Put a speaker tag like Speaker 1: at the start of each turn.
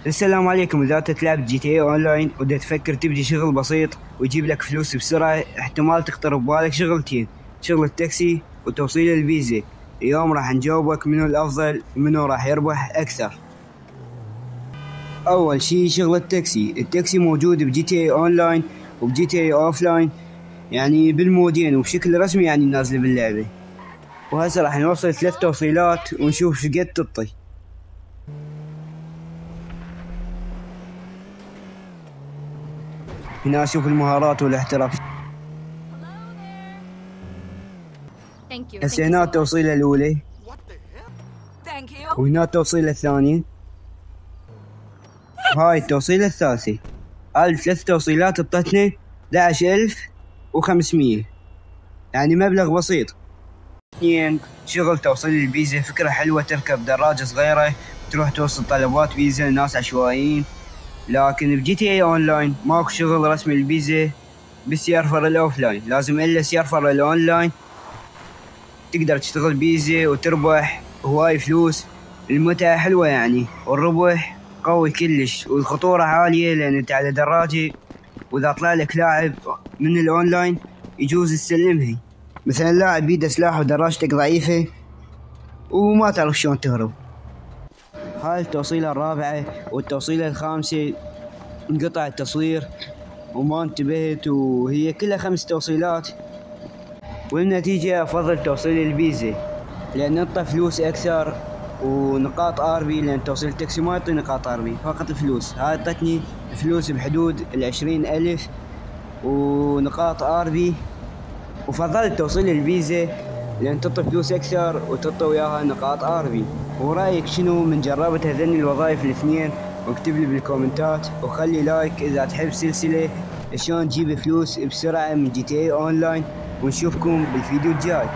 Speaker 1: السلام عليكم. إذا تلعب جي تي اي اونلاين ودا تفكر تبدي شغل بسيط ويجيب لك فلوس بسرعة، احتمال تخطر ببالك شغلتين: شغل التاكسي وتوصيل الفيزا. اليوم راح نجاوبك منو الأفضل ومنو راح يربح أكثر. أول شي شغل التاكسي موجود بجي تي اي اونلاين وبجي تي اي اوفلاين، يعني بالمودين وبشكل رسمي يعني نازلة باللعبة. وهسه راح نوصل 3 توصيلات ونشوف شقد تطي. هنا اشوف المهارات والاحتراف. هسه هنا التوصيلة الأولى وهنا التوصيلة الثانية وهاي التوصيلة الثالثة. هاي الثلاث توصيلات اعطتنا 11,500، يعني مبلغ بسيط. اثنين، شغل توصيل الفيزا. فكرة حلوة، تركب دراجة صغيرة تروح توصل طلبات فيزا لناس عشوائيين. لكن بجي تي اي اونلاين ماكو شغل رسمي الفيزا بالسيرفر الاوفلاين، لازم الا سيرفر الاونلاين تقدر تشتغل فيزا وتربح هواي فلوس. المتعة حلوة يعني، والربح قوي كلش، والخطورة عالية لأن أنت على دراجة، وإذا طلع لك لاعب من الأونلاين يجوز تسلمها. مثلا لاعب بيده سلاح ودراجتك ضعيفة وما تعرف شلون تهرب. هاي التوصيلة الرابعة والتوصيلة الخامسة. انقطع التصوير وما انتبهت، وهي كلها 5 توصيلات، والنتيجة أفضل توصيل الفيزا لأن نعطى فلوس أكثر ونقاط RP، لأن توصيل التاكسي ما يعطي نقاط RP، فقط فلوس. هاي اعطتني فلوس بحدود 20,000 ونقاط RP، وفضلت توصيل الفيزا لأن تعطي فلوس أكثر وتعطي وياها نقاط RP. ورأيك شنو من جربت هذين الوظائف الاثنين؟ واكتب لي بالكومنتات، وخلي لايك إذا تحب سلسلة شلون تجيب فلوس بسرعة من جي تي اي اونلاين، ونشوفكم بالفيديو الجاي.